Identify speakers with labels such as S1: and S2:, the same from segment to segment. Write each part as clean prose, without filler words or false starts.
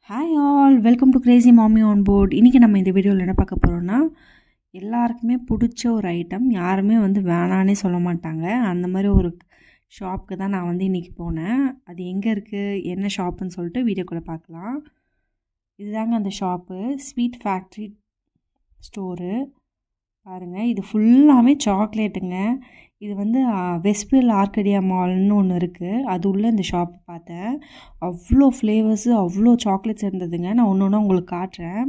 S1: Hi all, welcome to Crazy மாமி on board. இன்றைக்கி நம்ம இந்த வீடியோவில் என்ன பார்க்க போகிறோன்னா, எல்லாருக்குமே பிடிச்ச ஒரு ஐட்டம், யாருமே வேணான்னே சொல்ல மாட்டாங்க. அந்த மாதிரி ஒரு ஷாப்புக்கு தான் நான் இன்றைக்கி போனேன். அது எங்கே இருக்குது, என்ன ஷாப்புன்னு சொல்லிட்டு வீடியோக்குள்ளே பார்க்கலாம். இதுதாங்க அந்த ஷாப்பு, ஸ்வீட் ஃபேக்ட்ரி ஸ்டோரு. பாருங்கள், இது ஃபுல்லாமே சாக்லேட்டுங்க. இது வெஸ்ட்ஃபீல்ட் ஆர்கடியா மால்னு ஒன்று இருக்குது. அது உள்ளே இந்த ஷாப் பார்த்தேன். அவ்வளோ ஃப்ளேவர்ஸு, அவ்வளோ சாக்லேட்ஸ் இருந்ததுங்க. நான் ஒன்று ஒன்றா உங்களுக்கு காட்டுறேன்.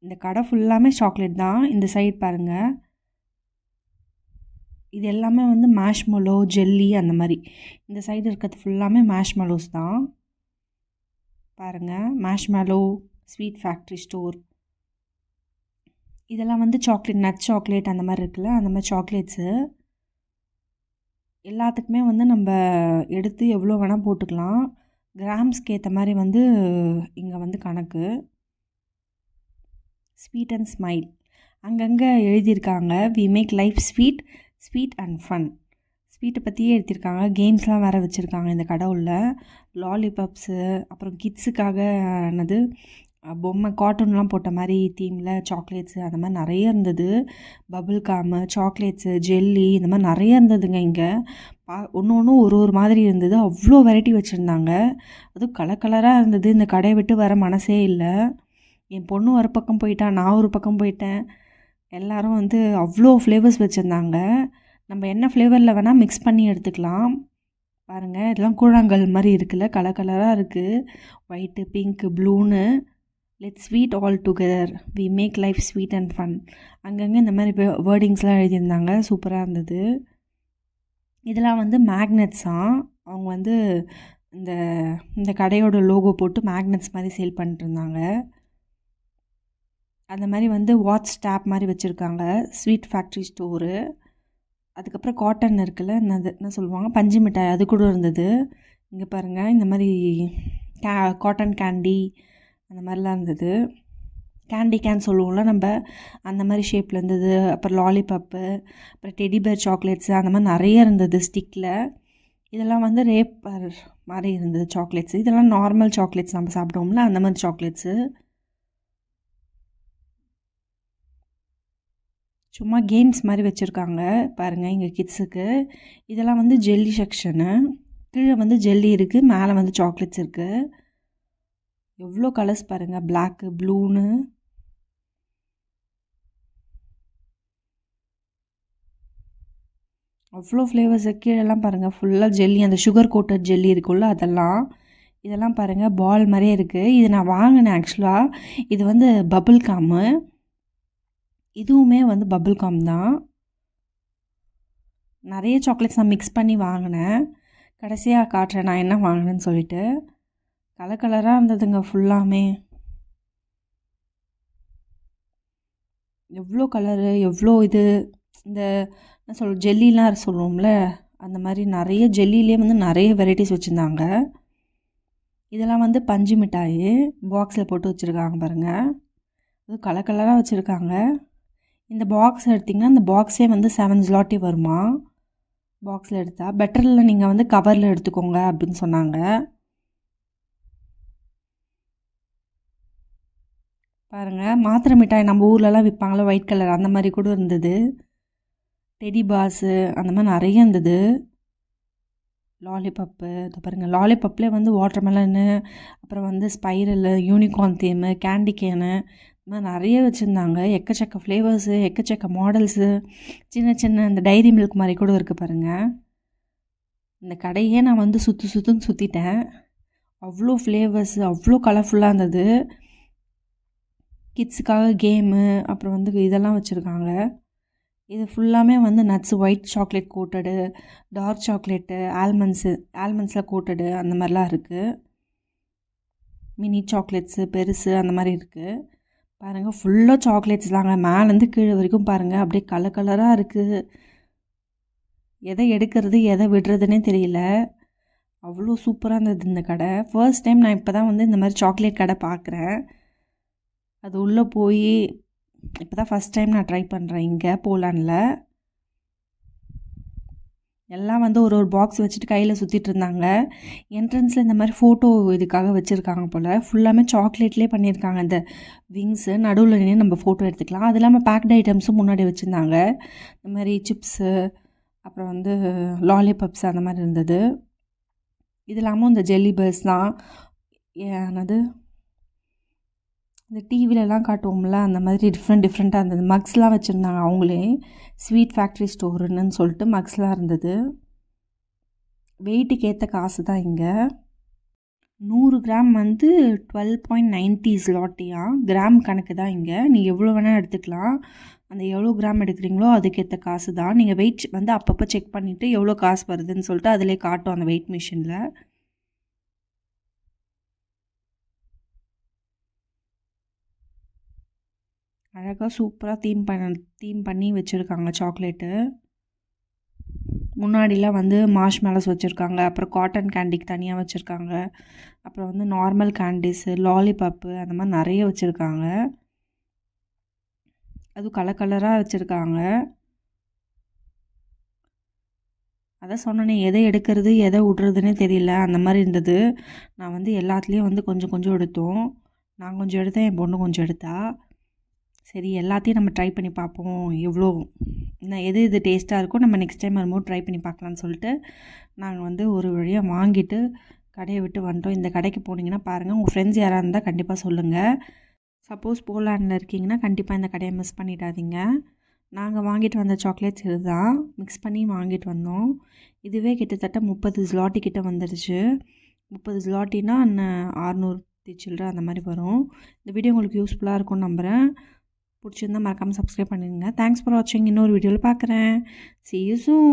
S1: இந்த கடை ஃபுல்லாமே சாக்லேட் தான். இந்த சைடு பாருங்கள், இது எல்லாமே மேஷ்மெலோ, ஜெல்லி அந்த மாதிரி. இந்த சைடு இருக்கிறது ஃபுல்லாமே மேஷ்மெலோஸ் தான். பாருங்கள், மேஷ்மெலோ ஸ்வீட் ஃபேக்ட்ரி ஸ்டோர். இதெல்லாம் சாக்லேட், நட் சாக்லேட் அந்த மாதிரி இருக்குல்ல, அந்த மாதிரி சாக்லேட்ஸு. எல்லாத்துக்குமே நம்ம எடுத்து எவ்வளோ வேணால் போட்டுக்கலாம். கிராம்ஸ்க்கு ஏற்ற மாதிரி இங்கே கணக்கு. ஸ்வீட் அண்ட் ஸ்மைல் அங்கங்கே எழுதியிருக்காங்க. We make life sweet, sweet and fun. ஸ்வீட்டை பற்றியே எழுதியிருக்காங்க. கேம்ஸ்லாம் வேறு வச்சுருக்காங்க இந்த கடவுளில். லாலிபப்ஸு, அப்புறம் கிட்ஸுக்காக என்னது பொம்மை, கார்ட்டூன்லாம் போட்ட மாதிரி தீமில் சாக்லேட்ஸு அந்த மாதிரி நிறைய இருந்தது. பபுள் காமு, சாக்லேட்ஸு, ஜெல்லி இந்த மாதிரி நிறைய இருந்ததுங்க. இங்கே ஒன்று ஒன்றும் ஒரு மாதிரி இருந்தது. அவ்வளோ வெரைட்டி வச்சுருந்தாங்க. அதுவும் கலர் கலராக இருந்தது. இந்த கடையை விட்டு வர மனசே இல்லை. என் பொண்ணு ஒரு பக்கம் போயிட்டா, நான் ஒரு பக்கம் போயிட்டேன். எல்லோரும் அவ்வளோ ஃப்ளேவர்ஸ் வச்சுருந்தாங்க. நம்ம என்ன ஃப்ளேவரில் வேணால் மிக்ஸ் பண்ணி எடுத்துக்கலாம். பாருங்கள், இதெல்லாம் கூழாங்கல் மாதிரி இருக்குல்ல, கலர் கலராக இருக்குது. ஒயிட்டு, பிங்க்கு, ப்ளூன்னு. Let's sweet all together, we make life sweet and fun. அங்கங்கே இந்த மாதிரி வேர்டிங்ஸ்லாம் எழுதியிருந்தாங்க. சூப்பராக இருந்தது. இதெல்லாம் மேக்னெட்ஸாக. அவங்க இந்த இந்த கடையோட லோகோ போட்டு மேக்னெட்ஸ் மாதிரி சேல் பண்ணிட்டு இருந்தாங்க. அந்த மாதிரி வாட்ச் டேப் மாதிரி வச்சுருக்காங்க. Sweet factory store. அதுக்கப்புறம் காட்டன் இருக்குல்ல, என்ன சொல்லுவாங்க, பஞ்சு மிட்டாய், அது கூட இருந்தது. இங்கே பாருங்கள், இந்த மாதிரி காட்டன் கேண்டி அந்த மாதிரிலாம் இருந்தது. கேண்டி கேன் சொல்லுவோம்ல நம்ம, அந்த மாதிரி ஷேப்பில் இருந்தது. அப்புறம் லாலிபப்பு, அப்புறம் டெடிபேர் சாக்லேட்ஸு அந்த மாதிரி நிறைய இருந்தது ஸ்டிக்கில். இதெல்லாம் ரேப்பர் மாதிரி இருந்தது சாக்லேட்ஸு. இதெல்லாம் நார்மல் சாக்லேட்ஸ் நம்ம சாப்பிடுவோம்ல, அந்த மாதிரி சாக்லேட்ஸு. சும்மா கேம்ஸ் மாதிரி வச்சுருக்காங்க பாருங்கள் இங்கே கிட்ஸுக்கு. இதெல்லாம் ஜெல்லி செக்ஷனு. கீழே ஜெல்லி இருக்குது, மேலே சாக்லேட்ஸ் இருக்குது. எவ்வளோ கலர்ஸ் பாருங்கள், பிளாக்கு, ப்ளூன்னு. அவ்வளோ ஃப்ளேவர்ஸு. கீழெல்லாம் பாருங்கள் ஃபுல்லாக ஜெல்லி, அந்த சுகர் கோட்டட் ஜெல்லி இருக்குல்ல அதெல்லாம். இதெல்லாம் பாருங்கள் பால் மாதிரியே இருக்குது. இது நான் வாங்கினேன் ஆக்சுவலாக. இது பபுள் காமு. இதுவுமே பபுள் காம் தான். நிறைய சாக்லேட்ஸ் நான் மிக்ஸ் பண்ணி வாங்கினேன். கடைசியாக காட்டுறேன் நான் என்ன வாங்கினேன்னு சொல்லிட்டு. கலர் கலராக இருந்ததுங்க ஃபுல்லாமே. எவ்வளோ கலரு, எவ்வளோ இது. இந்த என்ன ஜெல்லிலாம் சொல்லுவோம்ல, அந்த மாதிரி நிறைய ஜெல்லிலே நிறைய வெரைட்டிஸ் வச்சுருந்தாங்க. இதெல்லாம் பஞ்சு மிட்டாய் பாக்ஸில் போட்டு வச்சுருக்காங்க பாருங்கள். அது கலர் கலராக வச்சுருக்காங்க. இந்த பாக்ஸ் எடுத்திங்கன்னா இந்த பாக்ஸே 7 zloty வருமா பாக்ஸில் எடுத்தால். பெட்டரில் நீங்கள் கவரில் எடுத்துக்கோங்க அப்படின்னு சொன்னாங்க. பாருங்கள், மாத்திரை மிட்டாய் நம்ம ஊர்லலாம் விற்பாங்களா ஒயிட் கலர், அந்த மாதிரி கூட இருந்தது. டெடி பாஸு அந்த மாதிரி நிறைய இருந்தது. லாலிபப்பு, இது பாருங்கள், லாலிபப்லேயே வாட்டர்மெலனு, அப்புறம் spiral, unicorn theme, candy can, இந்த மாதிரி நிறைய வச்சுருந்தாங்க. எக்கச்சக்க ஃப்ளேவர்ஸு, எக்கச்சக்க மாடல்ஸு, சின்ன சின்ன இந்த டைரி மில்க் மாதிரி கூட இருக்குது பாருங்கள். இந்த கடையே நான் சுற்றுன்னு சுற்றிட்டேன். அவ்வளோ ஃப்ளேவர்ஸு, அவ்வளோ கலர்ஃபுல்லாக இருந்தது. கிட்ஸுக்காக கேமு, அப்புறம் இதெல்லாம் வச்சுருக்காங்க. இது ஃபுல்லாமே nuts, white chocolate coated, dark chocolate, ஆல்மண்ட்ஸில் கோட்டடு அந்த மாதிரிலாம் இருக்குது. மினி சாக்லேட்ஸு, பெருசு அந்த மாதிரி இருக்குது. பாருங்கள், ஃபுல்லாக சாக்லேட்ஸ் தாங்க. மேலேருந்து கீழே வரைக்கும் பாருங்கள், அப்படியே கலர் கலராக இருக்குது. எதை எடுக்கிறது எதை விடுறதுனே தெரியல. அவ்வளோ சூப்பராக இருந்தது இந்த கடை. ஃபர்ஸ்ட் டைம் நான் இப்போ தான் இந்த மாதிரி சாக்லேட் கடை பார்க்குறேன். அது உள்ளே போய் இப்போ தான் ஃபஸ்ட் டைம் நான் ட்ரை பண்ணுறேன் இங்கே போலாண்டில். எல்லாம் வந்து ஒரு ஒரு பாக்ஸ் வச்சுட்டு கையில் சுற்றிட்டு இருந்தாங்க. என்ட்ரன்ஸில் இந்த மாதிரி ஃபோட்டோ இதுக்காக வச்சுருக்காங்க போல். ஃபுல்லாமே சாக்லேட்லேயே பண்ணியிருக்காங்க. இந்த விங்ஸு நடுவில் நின்று நம்ம ஃபோட்டோ எடுத்துக்கலாம். அது இல்லாமல் பேக்டு ஐட்டம்ஸும் முன்னாடி வச்சுருந்தாங்க. இந்த மாதிரி சிப்ஸு, அப்புறம் வந்து லாலிபப்ஸ் அந்த மாதிரி இருந்தது. இது இல்லாமல் இந்த ஜெல்லி பேர்ஸ் தான். என்னது, இந்த டிவிலலாம் காட்டுவோம்ல அந்த மாதிரி டிஃப்ரெண்ட்டாக இருந்தது. மக்ஸ்லாம் வச்சுருந்தாங்க அவங்களே. ஸ்வீட் ஃபேக்ட்ரி ஸ்டோருன்னு சொல்லிட்டு மக்ஸ்லாம் இருந்தது. வெயிட்டுக்கு ஏற்ற காசு தான் இங்கே. 100 கிராம் வந்து 12.90 zloty. கிராம் கணக்கு தான் இங்கே. நீங்கள் எவ்வளோ வேணால் எடுத்துக்கலாம். அந்த எவ்வளோ கிராம் எடுக்கிறீங்களோ அதுக்கேற்ற காசு தான். நீங்கள் வெயிட் வந்து அப்பப்போ செக் பண்ணிவிட்டு எவ்வளோ காசு வருதுன்னு சொல்லிட்டு அதிலே காட்டும் அந்த வெயிட் மிஷினில். அழகாக சூப்பராக தீம் பண்ணி வச்சுருக்காங்க சாக்லேட்டு. முன்னாடிலாம் வந்து மார்ஷ்மெலோஸ் வச்சுருக்காங்க. அப்புறம் காட்டன் கேண்டிக்கு தனியாக வச்சுருக்காங்க. அப்புறம் வந்து நார்மல் கேண்டிஸு, லாலிபப்பு அந்த மாதிரி நிறைய வச்சுருக்காங்க. அதுவும் கலர் கலராக வச்சுருக்காங்க. அதான் சொன்னேனே, எதை எடுக்கிறது எதை விட்றதுன்னே தெரியல, அந்த மாதிரி இருந்தது. நான் வந்து எல்லாத்துலேயும் வந்து கொஞ்சம் கொஞ்சம் எடுத்தோம். நான் கொஞ்சம் எடுத்தேன், என் பொண்ணு கொஞ்சம் எடுத்தா. சரி, எல்லாத்தையும் நம்ம ட்ரை பண்ணி பார்ப்போம். எவ்வளோ எது டேஸ்ட்டாக இருக்கோ நம்ம நெக்ஸ்ட் டைம் வரும்போது ட்ரை பண்ணி பார்க்கலான்னு சொல்லிட்டு நாங்கள் வந்து ஒரு வழியாக வாங்கிட்டு கடையை விட்டு வந்துட்டோம். இந்த கடைக்கு போனீங்கன்னா பாருங்கள், உங்கள் ஃப்ரெண்ட்ஸ் யாராக இருந்தால் கண்டிப்பாக சொல்லுங்கள். சப்போஸ் போலாண்டில் இருக்கீங்கன்னா கண்டிப்பாக இந்த கடையை மிஸ் பண்ணிடாதீங்க. நாங்கள் வாங்கிட்டு வந்த சாக்லேட்ஸ் இது தான், மிக்ஸ் பண்ணி வாங்கிட்டு வந்தோம். இதுவே கிட்டத்தட்ட 30 zloty கிட்ட வந்துடுச்சு. 30 zlotyனா 600 சில்லற அந்த மாதிரி வரும். இந்த வீடியோ உங்களுக்கு யூஸ்ஃபுல்லாக இருக்கும்னு நம்புகிறேன். பிடிச்சிருந்தா மறக்காமல் சப்ஸ்கிரைப் பண்ணிடுங்க. தேங்க்ஸ் ஃபார் வாட்சிங். இன்னொரு வீடியோவில் பார்க்குறேன். See you soon.